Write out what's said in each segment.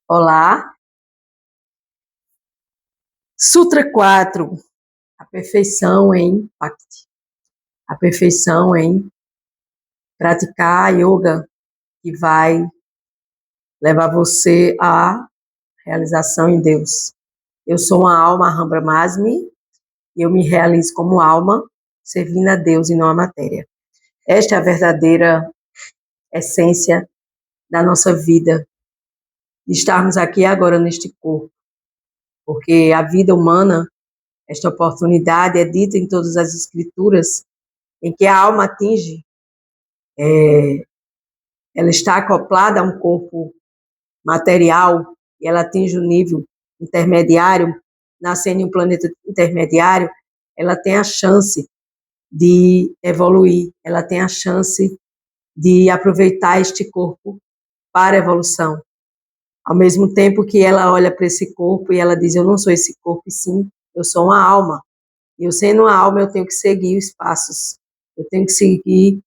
Olá, Sutra 4, a perfeição em Bhakti, a perfeição em praticar yoga, que vai levar você à realização em Deus. Eu sou uma alma Aham Brahmasmi e eu me realizo como alma, servindo a Deus e não a matéria. Esta é a verdadeira essência da nossa vida, de estarmos aqui agora neste corpo, porque a vida humana, esta oportunidade é dita em todas as escrituras, em que a alma atinge, ela está acoplada a um corpo material e ela atinge o nível intermediário, nascendo em um planeta intermediário, ela tem a chance de evoluir, ela tem a chance de aproveitar este corpo para a evolução. Ao mesmo tempo que ela olha para esse corpo e ela diz, eu não sou esse corpo, e sim, eu sou uma alma. E eu sendo uma alma, eu tenho que seguir os passos, eu tenho que seguir,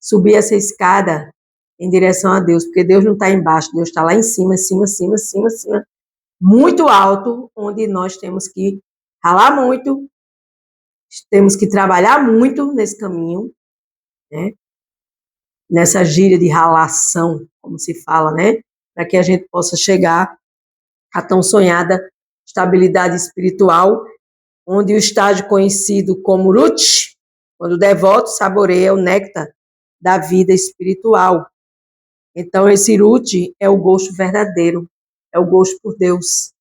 subir essa escada em direção a Deus, porque Deus não está embaixo, Deus está lá em cima, cima, cima, cima, cima, muito alto, onde nós temos que ralar muito, temos que trabalhar muito nesse caminho, né? Nessa gíria de ralação, como se fala, né? Para que a gente possa chegar à tão sonhada estabilidade espiritual, onde o estágio conhecido como Ruchi, quando o devoto saboreia o néctar da vida espiritual. Então, esse Ruchi é o gosto verdadeiro, é o gosto por Deus.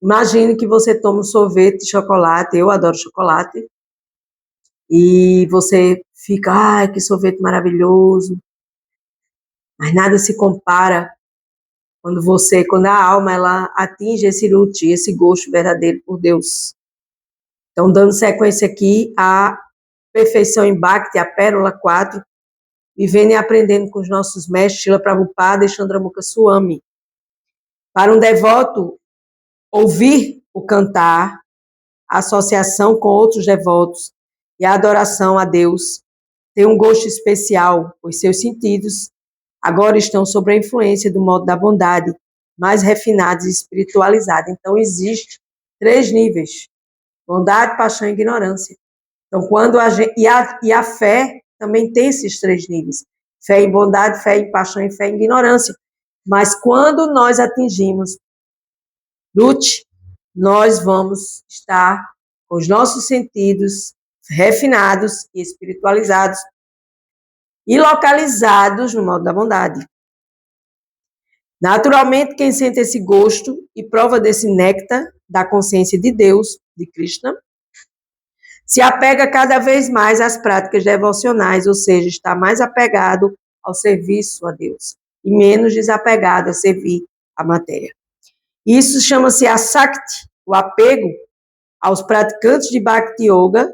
Imagine que você toma um sorvete de chocolate, eu adoro chocolate, e você fica, ai, que sorvete maravilhoso, mas nada se compara quando a alma ela atinge esse Ruchi, esse gosto verdadeiro por Deus. Então, dando sequência aqui à perfeição em Bhakti, a Pérola 4, vivendo e aprendendo com os nossos mestres, Srila Prabhupada e Chandramukha Swami. Para um devoto, ouvir o cantar, a associação com outros devotos e a adoração a Deus tem um gosto especial, pois seus sentidos agora estão sob a influência do modo da bondade, mais refinados e espiritualizados. Então, existe 3 níveis: bondade, paixão e ignorância. Então, quando a gente, e a fé também tem esses 3 níveis: fé em bondade, fé em paixão e fé em ignorância. Mas quando nós atingimos Ruchi, nós vamos estar com os nossos sentidos refinados e espiritualizados e localizados no modo da bondade. Naturalmente, quem sente esse gosto e prova desse néctar da consciência de Deus, de Krishna, se apega cada vez mais às práticas devocionais, ou seja, está mais apegado ao serviço a Deus e menos desapegado a servir a matéria. Isso chama-se asakti, o apego aos praticantes de Bhakti Yoga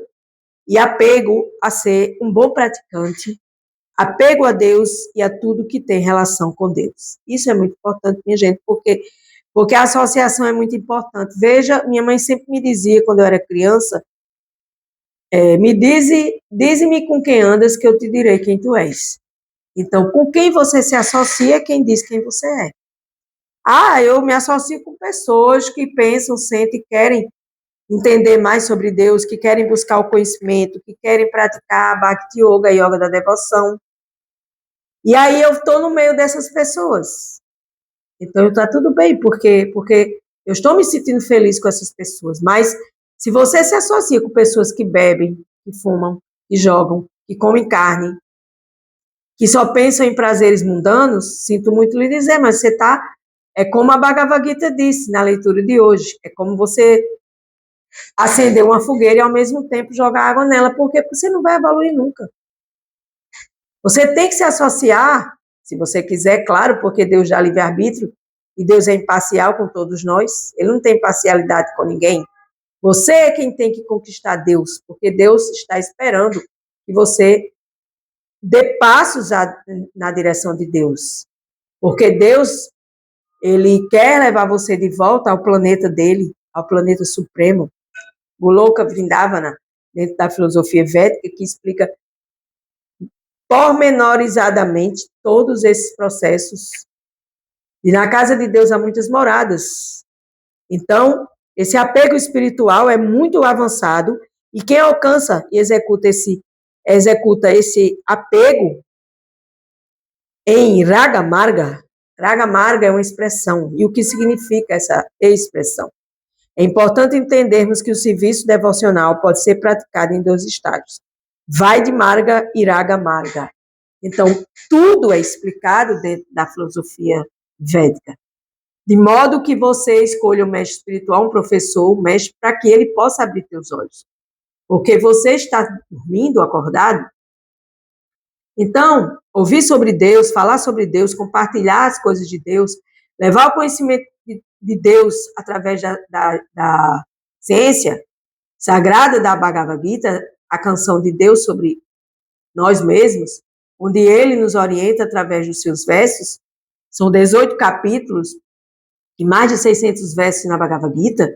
e apego a ser um bom praticante, apego a Deus e a tudo que tem relação com Deus. Isso é muito importante, minha gente, porque a associação é muito importante. Veja, minha mãe sempre me dizia, quando eu era criança, dize-me com quem andas que eu te direi quem tu és. Então, com quem você se associa é quem diz quem você é. Ah, eu me associo com pessoas que pensam, sentem, querem entender mais sobre Deus, que querem buscar o conhecimento, que querem praticar Bhakti Yoga, Yoga da devoção. E aí eu estou no meio dessas pessoas. Então, está tudo bem, porque eu estou me sentindo feliz com essas pessoas. Mas se você se associa com pessoas que bebem, que fumam, que jogam, que comem carne, que só pensam em prazeres mundanos, sinto muito lhe dizer, mas você está... É como a Bhagavad Gita disse na leitura de hoje. É como você acender uma fogueira e, ao mesmo tempo, jogar água nela. Por quê? Porque você não vai evoluir nunca. Você tem que se associar, se você quiser, claro, porque Deus dá livre-arbítrio e Deus é imparcial com todos nós. Ele não tem parcialidade com ninguém. Você é quem tem que conquistar Deus, porque Deus está esperando que você dê passos na direção de Deus. Porque Deus, ele quer levar você de volta ao planeta dele, ao planeta supremo, Goloka Vrindavana, dentro da filosofia védica, que explica pormenorizadamente todos esses processos E na casa de Deus há muitas moradas. Então, esse apego espiritual é muito avançado e quem alcança e executa esse apego em Raga Marga é uma expressão. E o que significa essa expressão? É importante entendermos que o serviço devocional pode ser praticado em 2 estágios. Vai de Marga e Raga Marga. Então, tudo é explicado dentro da filosofia védica. De modo que você escolha um mestre espiritual, um professor, um mestre, para que ele possa abrir teus olhos. Porque você está dormindo, acordado. Então, ouvir sobre Deus, falar sobre Deus, compartilhar as coisas de Deus, levar o conhecimento de Deus através da ciência sagrada da Bhagavad Gita, a canção de Deus sobre nós mesmos, onde ele nos orienta através dos seus versos. São 18 capítulos e mais de 600 versos na Bhagavad Gita.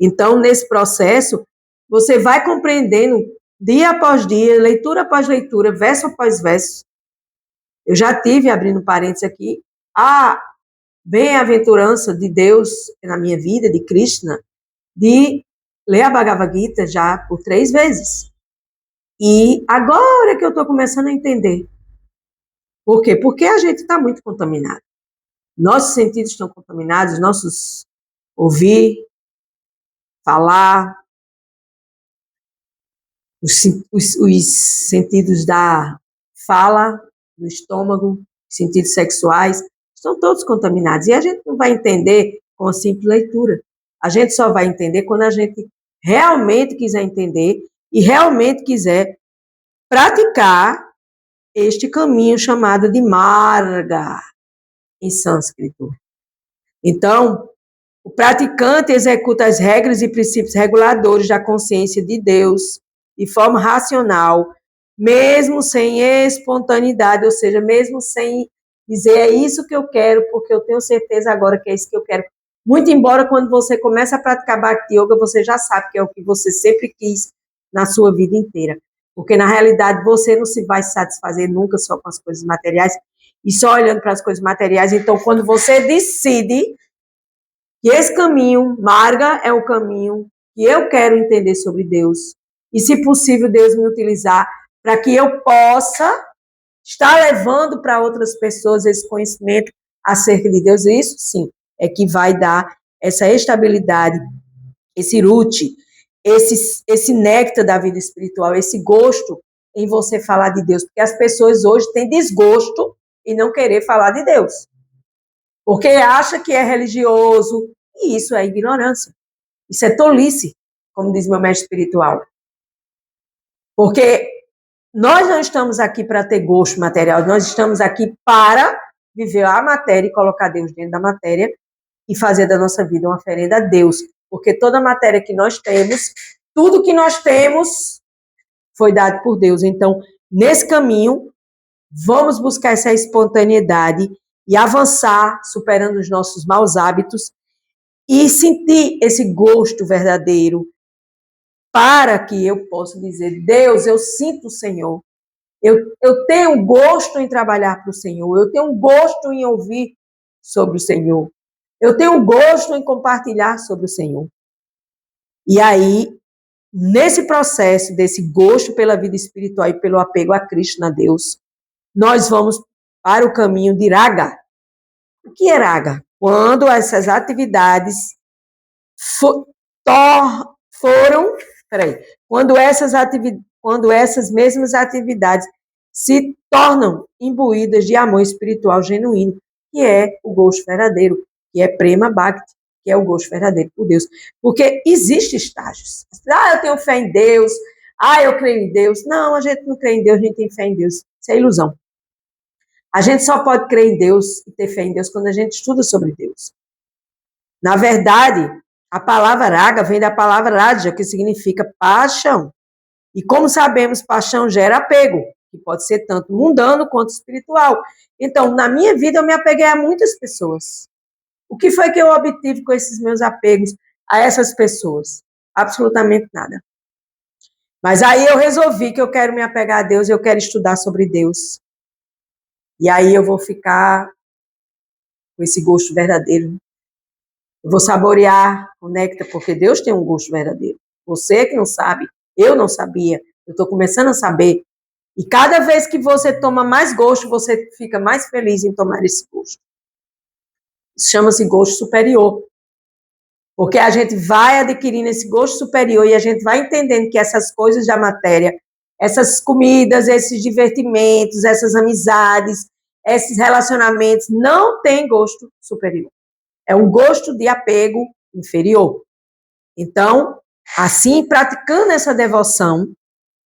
Então, nesse processo, você vai compreendendo dia após dia, leitura após leitura, verso após verso. Eu já tive, abrindo parênteses aqui, a bem-aventurança de Deus na minha vida, de Krishna, de ler a Bhagavad Gita já por 3 vezes. E agora que eu estou começando a entender. Por quê? Porque a gente está muito contaminado. Nossos sentidos estão contaminados, nossos ouvir, falar, os sentidos da fala, do estômago, sentidos sexuais, estão todos contaminados. E a gente não vai entender com a simples leitura. A gente só vai entender quando a gente realmente quiser entender e realmente quiser praticar este caminho chamado de Marga, em sânscrito. Então, o praticante executa as regras e princípios reguladores da consciência de Deus de forma racional, mesmo sem espontaneidade, ou seja, mesmo sem dizer é isso que eu quero, porque eu tenho certeza agora que é isso que eu quero. Muito embora quando você começa a praticar Bhakti Yoga, você já sabe que é o que você sempre quis na sua vida inteira. Porque, na realidade, você não se vai satisfazer nunca só com as coisas materiais e só olhando para as coisas materiais. Então, quando você decide que esse caminho, Marga, é o caminho que eu quero entender sobre Deus, e, se possível, Deus me utilizar para que eu possa estar levando para outras pessoas esse conhecimento acerca de Deus. Isso, sim, é que vai dar essa estabilidade, esse root, esse néctar da vida espiritual, esse gosto em você falar de Deus. Porque as pessoas hoje têm desgosto em não querer falar de Deus. Porque acha que é religioso, e isso é ignorância. Isso é tolice, como diz meu mestre espiritual. Porque nós não estamos aqui para ter gosto material, nós estamos aqui para viver a matéria e colocar Deus dentro da matéria e fazer da nossa vida uma oferenda a Deus. Porque toda a matéria que nós temos, tudo que nós temos, foi dado por Deus. Então, nesse caminho, vamos buscar essa espontaneidade e avançar, superando os nossos maus hábitos e sentir esse gosto verdadeiro, para que eu possa dizer, Deus, eu sinto o Senhor, eu tenho gosto em trabalhar para o Senhor, eu tenho gosto em ouvir sobre o Senhor, eu tenho gosto em compartilhar sobre o Senhor. E aí, nesse processo desse gosto pela vida espiritual e pelo apego a Cristo, a Deus, nós vamos para o caminho de Raga. O que é Raga? Quando essas atividades quando essas mesmas atividades se tornam imbuídas de amor espiritual genuíno, que é o gosto verdadeiro, que é Prema Bhakti, que é o gosto verdadeiro por Deus. Porque existem estágios. Eu tenho fé em Deus, eu creio em Deus. Não, a gente não crê em Deus, a gente tem fé em Deus. Isso é ilusão. A gente só pode crer em Deus e ter fé em Deus quando a gente estuda sobre Deus. Na verdade, a palavra Raga vem da palavra Raja, que significa paixão. E como sabemos, paixão gera apego, que pode ser tanto mundano quanto espiritual. Então, na minha vida, eu me apeguei a muitas pessoas. O que foi que eu obtive com esses meus apegos a essas pessoas? Absolutamente nada. Mas aí eu resolvi que eu quero me apegar a Deus, eu quero estudar sobre Deus. E aí eu vou ficar com esse gosto verdadeiro. Eu vou saborear o néctar, porque Deus tem um gosto verdadeiro. Você que não sabe, eu não sabia, eu estou começando a saber. E cada vez que você toma mais gosto, você fica mais feliz em tomar esse gosto. Isso chama-se gosto superior. Porque a gente vai adquirindo esse gosto superior e a gente vai entendendo que essas coisas da matéria, essas comidas, esses divertimentos, essas amizades, esses relacionamentos, não têm gosto superior. É um gosto de apego inferior. Então, assim, praticando essa devoção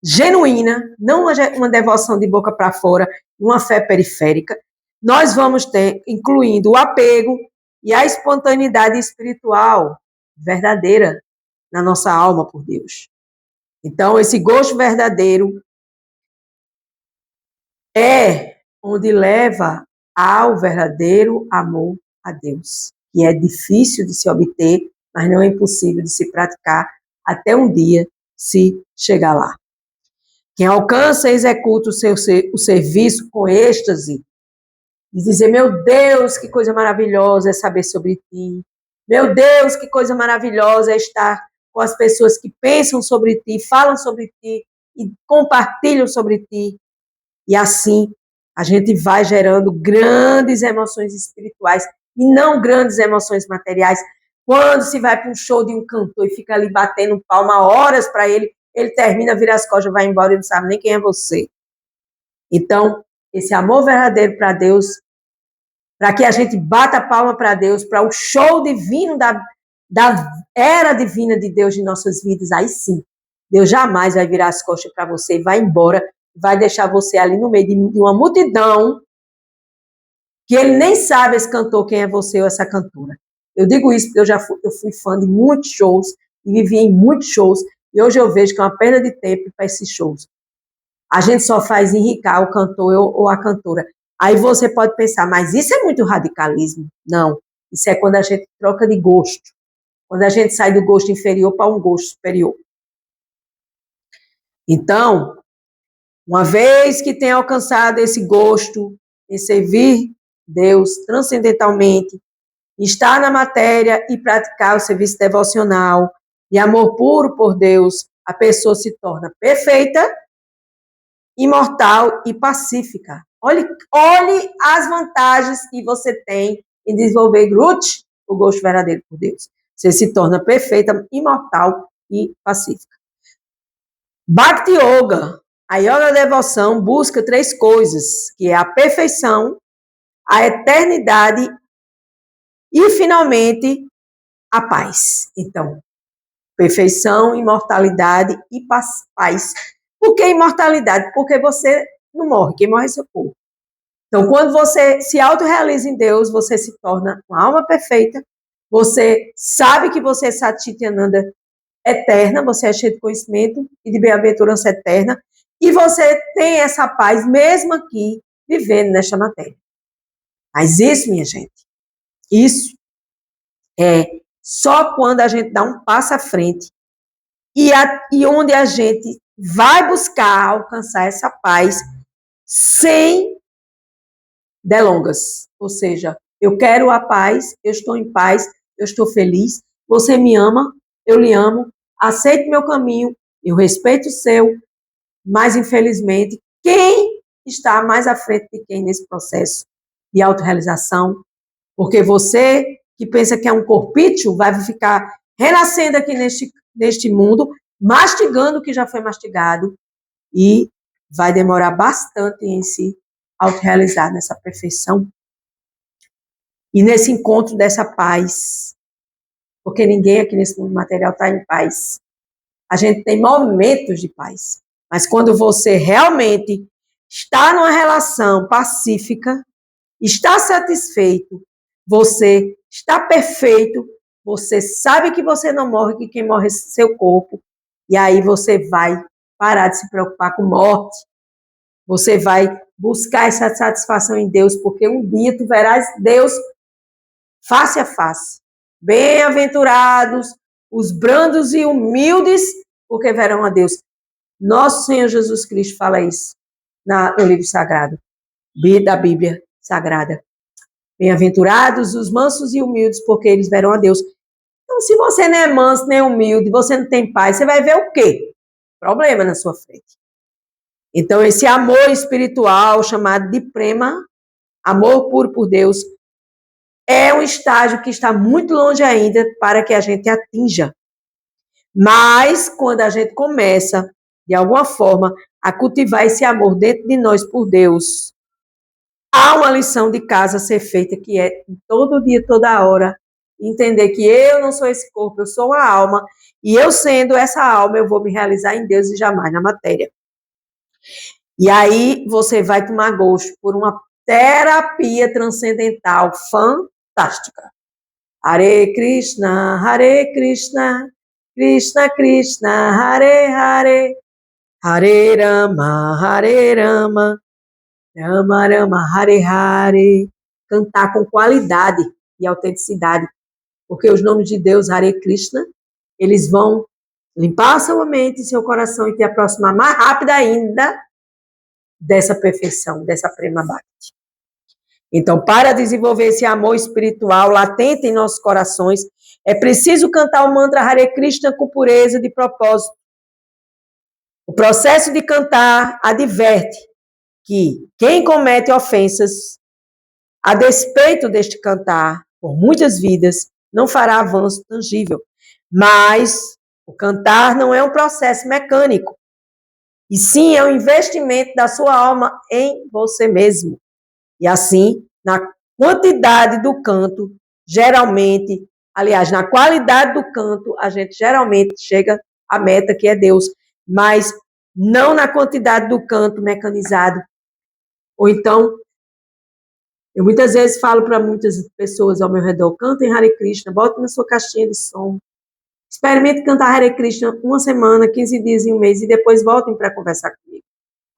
genuína, não uma devoção de boca para fora, uma fé periférica, nós vamos ter, incluindo o apego e a espontaneidade espiritual verdadeira na nossa alma por Deus. Então, esse gosto verdadeiro é onde leva ao verdadeiro amor a Deus, que é difícil de se obter, mas não é impossível de se praticar até um dia se chegar lá. Quem alcança e executa o serviço com êxtase, e dizer, meu Deus, que coisa maravilhosa é saber sobre ti. Meu Deus, que coisa maravilhosa é estar com as pessoas que pensam sobre ti, falam sobre ti e compartilham sobre ti. E assim, a gente vai gerando grandes emoções espirituais e não grandes emoções materiais. Quando se vai para um show de um cantor e fica ali batendo palma horas para ele, ele termina, vira as costas, vai embora e não sabe nem quem é você. Então, esse amor verdadeiro para Deus, para que a gente bata a palma para Deus, para o show divino da era divina de Deus em nossas vidas, aí sim, Deus jamais vai virar as costas para você e vai embora, vai deixar você ali no meio de uma multidão que ele nem sabe esse cantor quem é você ou essa cantora. Eu digo isso porque eu fui fã de muitos shows e vivi em muitos shows e hoje eu vejo que é uma perda de tempo para esses shows. A gente só faz enricar o cantor ou a cantora. Aí você pode pensar, mas isso é muito radicalismo. Não, isso é quando a gente troca de gosto. Quando a gente sai do gosto inferior para um gosto superior. Então, uma vez que tem alcançado esse gosto em servir Deus transcendentalmente, estar na matéria e praticar o serviço devocional e amor puro por Deus, a pessoa se torna perfeita, imortal e pacífica. Olhe as vantagens que você tem em desenvolver o gosto verdadeiro por Deus. Você se torna perfeita, imortal e pacífica. Bhakti Yoga, a yoga da devoção, busca 3 coisas, que é a perfeição, a eternidade e, finalmente, a paz. Então, perfeição, imortalidade e paz. Por que imortalidade? Porque você não morre, quem morre é seu corpo. Então, quando você se autorrealiza em Deus, você se torna uma alma perfeita, você sabe que você é Satchitananda eterna, você é cheio de conhecimento e de bem-aventurança eterna, e você tem essa paz mesmo aqui, vivendo nesta matéria. Mas isso, minha gente, isso é só quando a gente dá um passo à frente e onde a gente vai buscar alcançar essa paz sem delongas. Ou seja, eu quero a paz, eu estou em paz, eu estou feliz, você me ama, eu lhe amo, aceito meu caminho, eu respeito o seu, mas infelizmente, quem está mais à frente de quem nesse processo de autorrealização? Porque você que pensa que é um corpício vai ficar renascendo aqui neste mundo, mastigando o que já foi mastigado e vai demorar bastante em se autorrealizar nessa perfeição e nesse encontro dessa paz, porque ninguém aqui nesse mundo material está em paz. A gente tem momentos de paz, mas quando você realmente está numa relação pacífica, está satisfeito, você está perfeito, você sabe que você não morre, que quem morre é seu corpo, e aí você vai parar de se preocupar com morte, você vai buscar essa satisfação em Deus, porque um dia tu verás Deus face a face. Bem-aventurados os brandos e humildes, porque verão a Deus. Nosso Senhor Jesus Cristo fala isso no livro sagrado, da Bíblia Sagrada. Bem-aventurados os mansos e humildes, porque eles verão a Deus. Então, se você não é manso nem humilde, você não tem paz, você vai ver o quê? Problema na sua frente. Então, esse amor espiritual, chamado de prema, amor puro por Deus, é um estágio que está muito longe ainda para que a gente atinja. Mas, quando a gente começa, de alguma forma, a cultivar esse amor dentro de nós por Deus, há uma lição de casa a ser feita, que é todo dia, toda hora, entender que eu não sou esse corpo, eu sou uma alma, e eu sendo essa alma, eu vou me realizar em Deus e jamais na matéria. E aí você vai tomar gosto por uma terapia transcendental fantástica. Hare Krishna, Krishna Krishna, Hare Hare, Hare Rama, Rama Rama, Hare Hare. Cantar com qualidade e autenticidade, porque os nomes de Deus, Hare Krishna, eles vão limpar sua mente e seu coração e te aproximar mais rápido ainda dessa perfeição, dessa prema bhakti. Então, para desenvolver esse amor espiritual latente em nossos corações, é preciso cantar o mantra Hare Krishna com pureza de propósito. O processo de cantar adverte que quem comete ofensas, a despeito deste cantar, por muitas vidas, não fará avanço tangível. Mas o cantar não é um processo mecânico, e sim é um investimento da sua alma em você mesmo. E assim, na quantidade do canto, geralmente, aliás, na qualidade do canto, a gente geralmente chega à meta, que é Deus, mas não na quantidade do canto mecanizado. Ou então, eu muitas vezes falo para muitas pessoas ao meu redor, cantem Hare Krishna, botem na sua caixinha de som, experimente cantar Hare Krishna uma semana, 15 dias e um mês, e depois voltem para conversar comigo.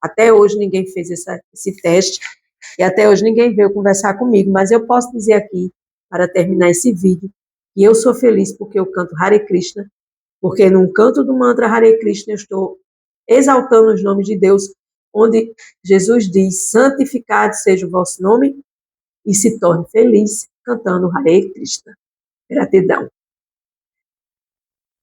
Até hoje ninguém fez esse teste, e até hoje ninguém veio conversar comigo, mas eu posso dizer aqui, para terminar esse vídeo, que eu sou feliz porque eu canto Hare Krishna, porque num canto do mantra Hare Krishna eu estou exaltando os nomes de Deus, onde Jesus diz, santificado seja o vosso nome, e se torne feliz cantando Hare Krishna. Gratidão.